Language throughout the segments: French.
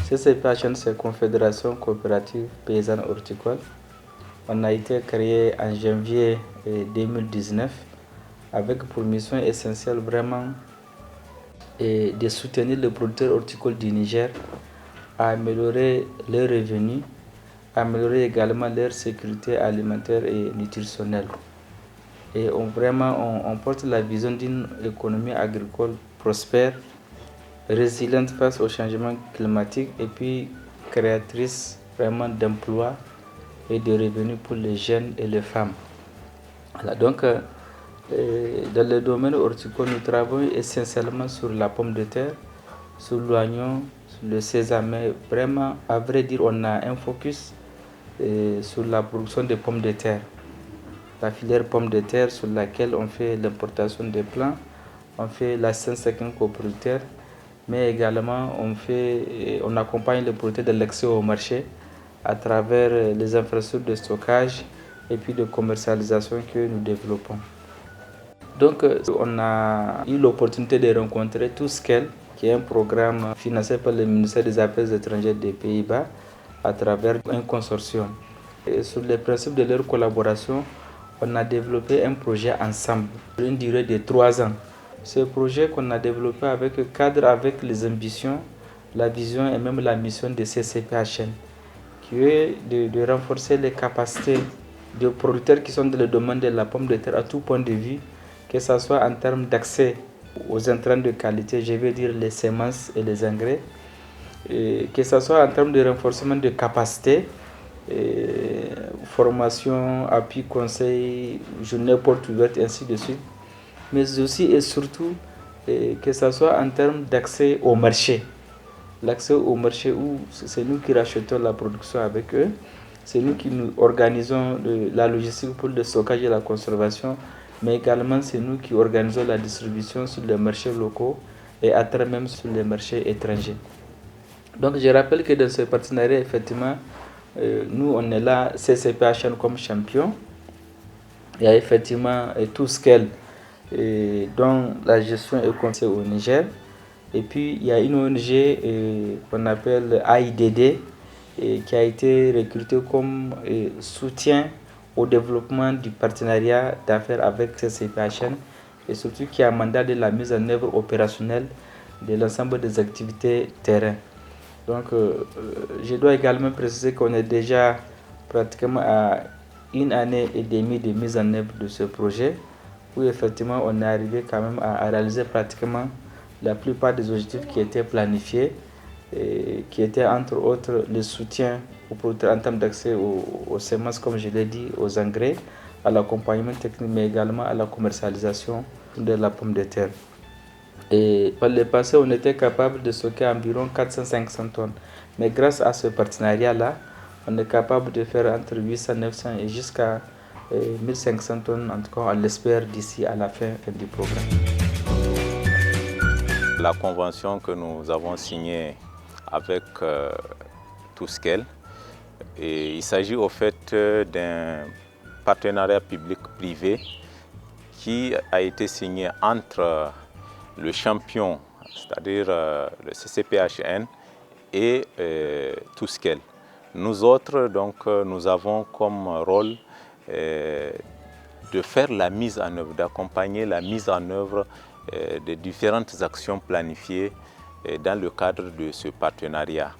CCPHN, c'est Confédération Coopérative Paysanne Horticole. On a été créé en janvier 2019 avec pour mission essentielle vraiment de soutenir les producteurs horticoles du Niger à améliorer leurs revenus, à améliorer également leur sécurité alimentaire et nutritionnelle. Et on porte la vision d'une économie agricole prospère, résiliente face au changement climatique et puis créatrice vraiment d'emplois et de revenus pour les jeunes et les femmes. Voilà, donc, dans le domaine horticole, nous travaillons essentiellement sur la pomme de terre, sur l'oignon, sur le sésame. Mais vraiment, à vrai dire, on a un focus sur la production de pommes de terre. La filière pomme de terre sur laquelle on fait l'importation des plants, on fait l'assistance coproducteur, mais également on accompagne les producteurs de l'accès au marché à travers les infrastructures de stockage et puis de commercialisation que nous développons. Donc, on a eu l'opportunité de rencontrer ToScale, qui est un programme financé par le ministère des Affaires étrangères des Pays-Bas à travers un consortium. Et sur les principes de leur collaboration, on a développé un projet ensemble, une durée de 3 ans. Ce projet qu'on a développé cadre avec les ambitions, la vision et même la mission de CCPHN, qui est de renforcer les capacités des producteurs qui sont dans le domaine de la pomme de terre à tout point de vue, que ce soit en termes d'accès aux intrants de qualité, je veux dire les semences et les engrais, et que ce soit en termes de renforcement de capacité, formation, appui, conseil, journée porte ouverte, ainsi de suite, mais aussi et surtout que ce soit en termes d'accès au marché. L'accès au marché où c'est nous qui rachetons la production avec eux, c'est nous qui nous organisons la logistique pour le stockage et la conservation, mais également c'est nous qui organisons la distribution sur les marchés locaux et à terme même sur les marchés étrangers. Donc je rappelle que dans ce partenariat, effectivement, nous on est là, CCPHN comme champion. Il y a effectivement ToScale dont la gestion est confiée au Niger. Et puis il y a une ONG qu'on appelle AIDD qui a été recrutée comme soutien au développement du partenariat d'affaires avec CCPHN et surtout qui a mandat de la mise en œuvre opérationnelle de l'ensemble des activités terrain. Donc je dois également préciser qu'on est déjà pratiquement à 1 année et demie de mise en œuvre de ce projet où effectivement on est arrivé quand même à réaliser pratiquement la plupart des objectifs qui étaient planifiés et qui étaient entre autres le soutien aux producteurs en termes d'accès aux semences, comme je l'ai dit, aux engrais, à l'accompagnement technique, mais également à la commercialisation de la pomme de terre. Et par le passé, on était capable de stocker environ 400-500 tonnes. Mais grâce à ce partenariat-là, on est capable de faire entre 800-900 et jusqu'à 1500 tonnes, en tout cas, on l'espère d'ici à la fin du programme. La convention que nous avons signée avec ToScale, il s'agit au fait d'un partenariat public-privé qui a été signé entre le champion, c'est-à-dire le CCPHN et ToScale. Nous autres, donc, nous avons comme rôle de faire la mise en œuvre, d'accompagner la mise en œuvre de différentes actions planifiées dans le cadre de ce partenariat.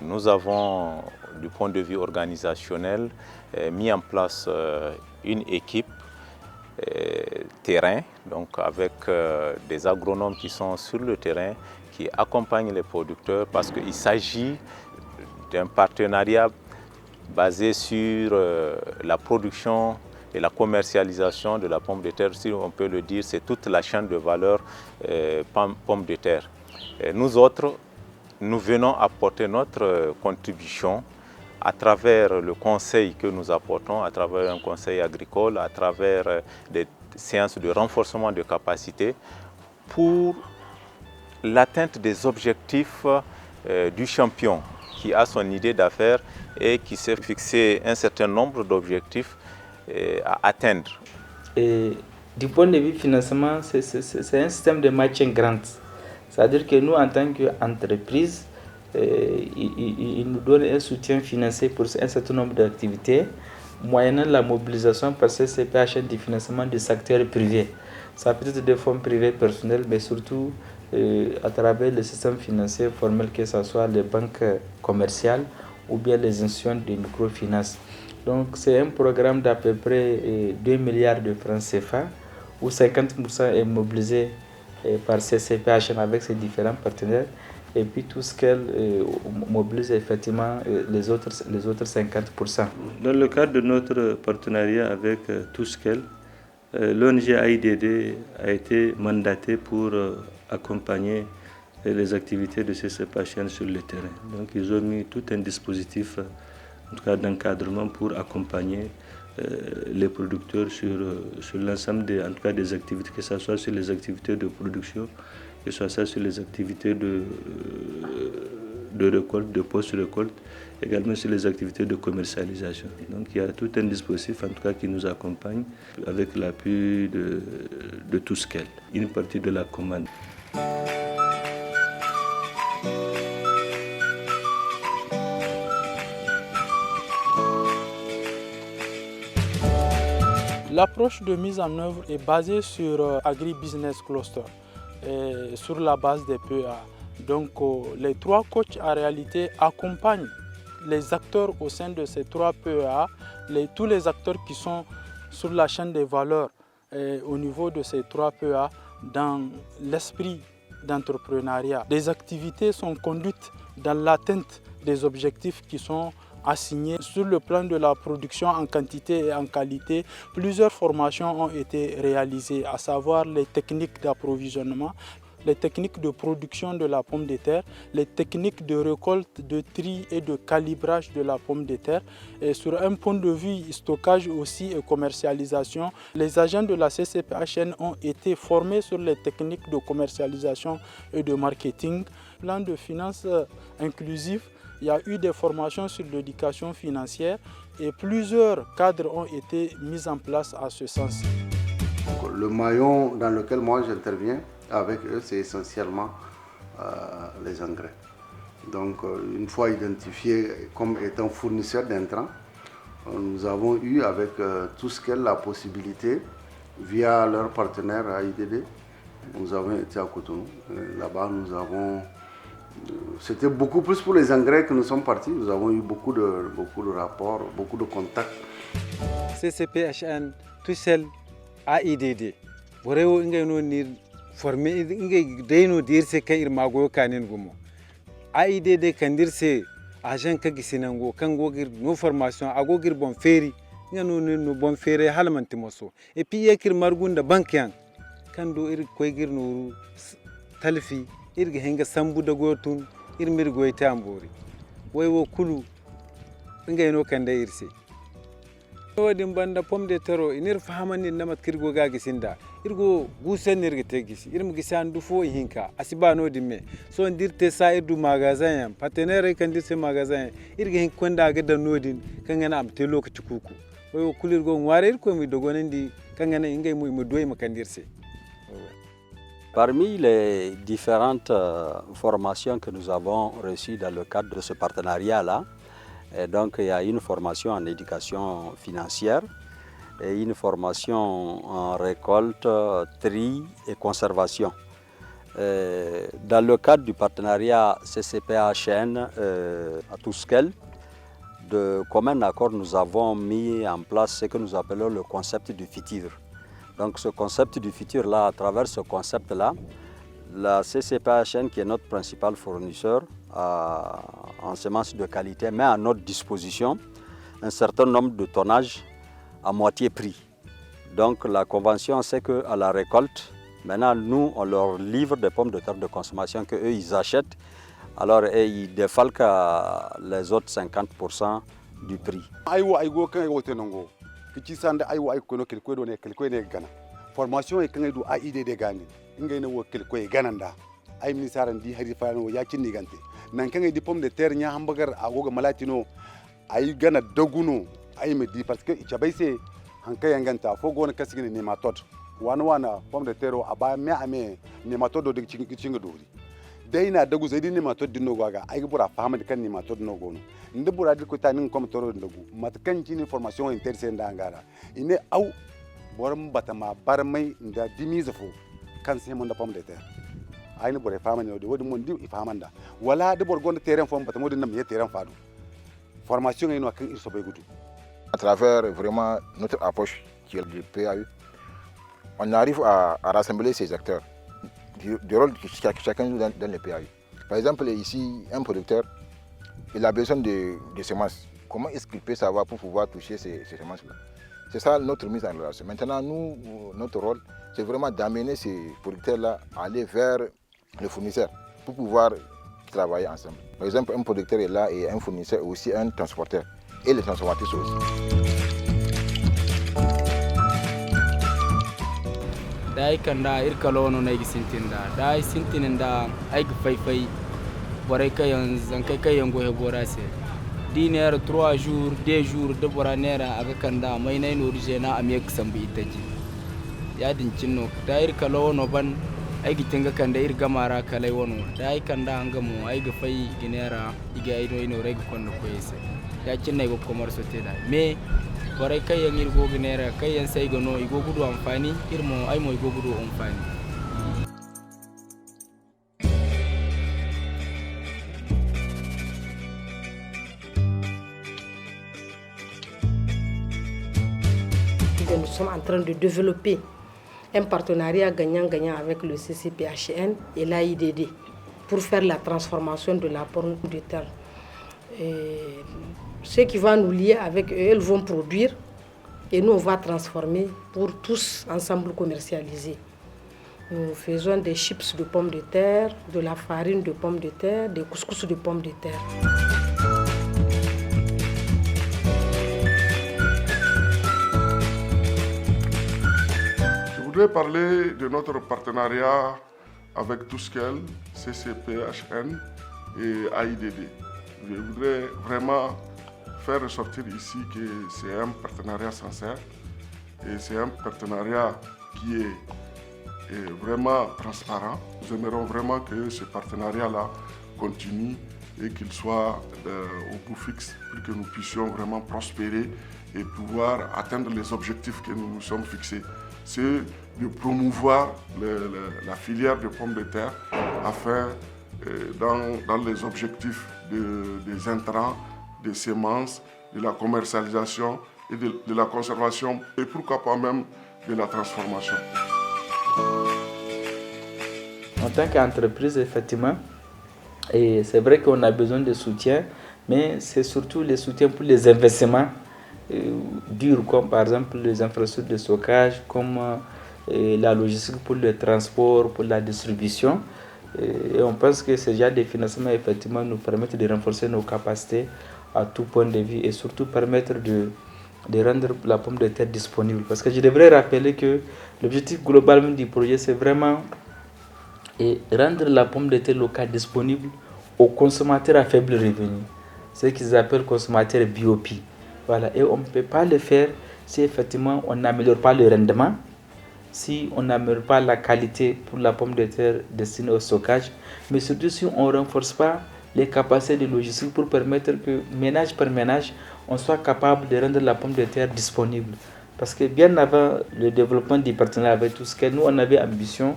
Nous avons, du point de vue organisationnel, mis en place une équipe terrain, donc avec des agronomes qui sont sur le terrain, qui accompagnent les producteurs parce qu'il s'agit d'un partenariat basé sur la production et la commercialisation de la pomme de terre, si on peut le dire, c'est toute la chaîne de valeur pomme de terre. Et nous autres, nous venons apporter notre contribution à travers le conseil que nous apportons, à travers un conseil agricole, à travers des séances de renforcement de capacité pour l'atteinte des objectifs du champion qui a son idée d'affaires et qui s'est fixé un certain nombre d'objectifs à atteindre. Et du point de vue financement, c'est un système de matching grant. C'est-à-dire que nous, en tant qu'entreprise, il nous donne un soutien financier pour un certain nombre d'activités, moyennant la mobilisation par CCPHN du financement du secteur privé. Ça peut être des fonds privés personnels, mais surtout à travers le système financier formel, que ce soit les banques commerciales ou bien les institutions de microfinance. Donc c'est un programme d'à peu près 2 milliards de francs CFA, où 50% est mobilisé par CCPHN avec ses différents partenaires, et puis tout ce qu'elle mobilise effectivement les autres 50%. Dans le cadre de notre partenariat avec Touskel, l'ONG AIDD a été mandatée pour accompagner les activités de CCPHN sur le terrain. Donc ils ont mis tout un dispositif en tout cas d'encadrement pour accompagner les producteurs sur l'ensemble des activités, que ce soit sur les activités de production, que ce soit sur les activités de récolte, de post-récolte, également sur les activités de commercialisation. Donc il y a tout un dispositif en tout cas qui nous accompagne avec l'appui de Touskel, une partie de la commande. L'approche de mise en œuvre est basée sur Agri-Business Cluster, et sur la base des PEA. Donc les 3 coachs en réalité accompagnent les acteurs au sein de ces 3 PEA, tous les acteurs qui sont sur la chaîne des valeurs au niveau de ces 3 PEA dans l'esprit d'entrepreneuriat. Les activités sont conduites dans l'atteinte des objectifs qui sont assignés sur le plan de la production en quantité et en qualité. Plusieurs formations ont été réalisées, à savoir les techniques d'approvisionnement, les techniques de production de la pomme de terre, les techniques de récolte, de tri et de calibrage de la pomme de terre. Et sur un point de vue stockage aussi et commercialisation, les agents de la CCPHN ont été formés sur les techniques de commercialisation et de marketing. Plan de finances inclusif, il y a eu des formations sur l'éducation financière et plusieurs cadres ont été mis en place à ce sens. Le maillon dans lequel moi j'interviens avec eux, c'est essentiellement les engrais. Donc une fois identifiés comme étant fournisseurs d'intrants, nous avons eu avec Touskel la possibilité, via leur partenaire AIDD, nous avons été à Cotonou. Là-bas, nous avons... C'était beaucoup plus pour les engrais que nous sommes partis. Nous avons eu beaucoup de rapports, beaucoup de contacts. CCPHN, Touskel, AIDD. Borewo ingay no ni formé ingay deyno dirse kay irmago kanen gumo. AIDD kandirse agent ka gisinango kango gir no formation ago gir bon feri ngano no bon feri halmanti moso. Et puis yekir margunda bankian kando ir koy gir no talfi irga henga sambu da gotun irmir goyta ambori way wo kulu ingay no kande irse wadi banda pomme de terre inir fahamani namat kirgo ga gisinda irgo gusen irga tegisi irm gisan du fo hinka asibano dimme so ndirte sa irdu magasin yam partenaire kan dirse magasin irga hin konda ga da nodin kangana am te lokaci kuku way wo kulirgo ngware ir ko mi dogonandi kangana ingay mu doy makandirse. Parmi les différentes formations que nous avons reçues dans le cadre de ce partenariat-là, donc il y a une formation en éducation financière et une formation en récolte, tri et conservation. Dans le cadre du partenariat CCPHN à Touskel, de commun accord, nous avons mis en place ce que nous appelons le concept du futur. Donc ce concept du futur là, à travers ce concept là, la CCPHN qui est notre principal fournisseur en semences de qualité met à notre disposition un certain nombre de tonnages à moitié prix. Donc la convention c'est qu'à la récolte, maintenant nous on leur livre des pommes de terre de consommation qu'eux ils achètent, alors ils défalquent les autres 50% du prix. kici sanda ay wa ay kono kel ko do ne kel ko ne gana formation e kan du AIDD gani ingay ne wo kel ko e gananda ay ministaran di hari fano ya cinni gante nan kan di pomme de terre nya hambagar agoga malatino ay gana daguno ay me di parce que ci bay se hankay nganta fo gona kasigini nematode wana pomme de terre aba me ame nematode do cinga dori dai na dagu zai dinne mato dinno gwaga ai bura fahama kan ni mato dinno gono nda bura dir ko ta nin kom toro ndagu matkan ci ni formation interse nda ngara ine au boram batama barmai nda dimi zafo kan sai mon da pom de terre ay ni bura fahama ni wodi mon di ifamanda wala de bor gonda terrain fom batamo dinna me terrain fadu formation ino kan irso bay gudu. À travers vraiment notre approche qui est du PAU, on arrive à rassembler ces acteurs du rôle que chacun joue dans le PAU. Par exemple, ici, un producteur, il a besoin de semences. Comment est-ce qu'il peut savoir pour pouvoir toucher ces semences-là? C'est ça notre mise en relation. Maintenant, nous, notre rôle, c'est vraiment d'amener ces producteurs-là à aller vers le fournisseur pour pouvoir travailler ensemble. Par exemple, un producteur est là et un fournisseur est aussi un transporteur. Et les transformateurs aussi. Dai kanda irkalo no nay sintinda dai sintinda ay fay boray kayan zankai kayan go hebora se diner 3 jours 2 jours de boranera aga kanda may nay no rijena amek sambi itaji ya din cinno dai irkalo no ban ay gitinga kanda irgamara kalai wono dai kanda angamo ay ga fay ginera iga ay no reg kondo koyese ya cinna go commerce teda mais boray kayan irgo ginera kayan sai gono igo gudu amfani irmo ay mo igo gudu amfani. Nous sommes en train de développer un partenariat gagnant-gagnant avec le CCPHN et l'AIDD pour faire la transformation de la pomme de terre. Ceux qui vont nous lier avec eux, ils vont produire et nous on va transformer pour tous ensemble commercialiser. Nous faisons des chips de pommes de terre, de la farine de pommes de terre, des couscous de pommes de terre. Je voudrais parler de notre partenariat avec Tuskel, CCPHN et AIDD. Je voudrais vraiment faire ressortir ici que c'est un partenariat sincère et c'est un partenariat qui est vraiment transparent. Nous aimerions vraiment que ce partenariat-là continue et qu'il soit au bout fixe pour que nous puissions vraiment prospérer et pouvoir atteindre les objectifs que nous nous sommes fixés. C'est de promouvoir la filière de pommes de terre afin, dans les objectifs des intrants, des semences, de la commercialisation et de la conservation et pourquoi pas même de la transformation. En tant qu'entreprise, effectivement, et c'est vrai qu'on a besoin de soutien, mais c'est surtout le soutien pour les investissements durs, comme par exemple les infrastructures de stockage, comme la logistique pour le transport, pour la distribution. Et on pense que ces genres de financement effectivement nous permettent de renforcer nos capacités à tout point de vue et surtout permettre de rendre la pomme de terre disponible. Parce que je devrais rappeler que l'objectif global du projet, c'est vraiment rendre la pomme de terre locale disponible aux consommateurs à faible revenu, ce qu'ils appellent consommateurs BOP. Voilà. Et on ne peut pas le faire si effectivement on n'améliore pas le rendement, si on n'améliore pas la qualité pour la pomme de terre destinée au stockage, mais surtout si on ne renforce pas les capacités de logistique pour permettre que ménage par ménage, on soit capable de rendre la pomme de terre disponible. Parce que bien avant le développement du partenariat avec Tuskel, nous on avait ambition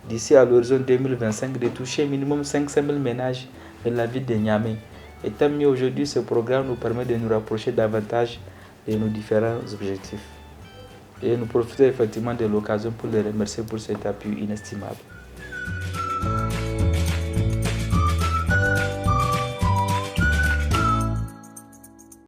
d'ici à l'horizon 2025 de toucher minimum 500 000 ménages dans la ville de Niamey. Et tant mieux aujourd'hui, ce programme nous permet de nous rapprocher davantage de nos différents objectifs. Et nous profitons effectivement de l'occasion pour les remercier pour cet appui inestimable.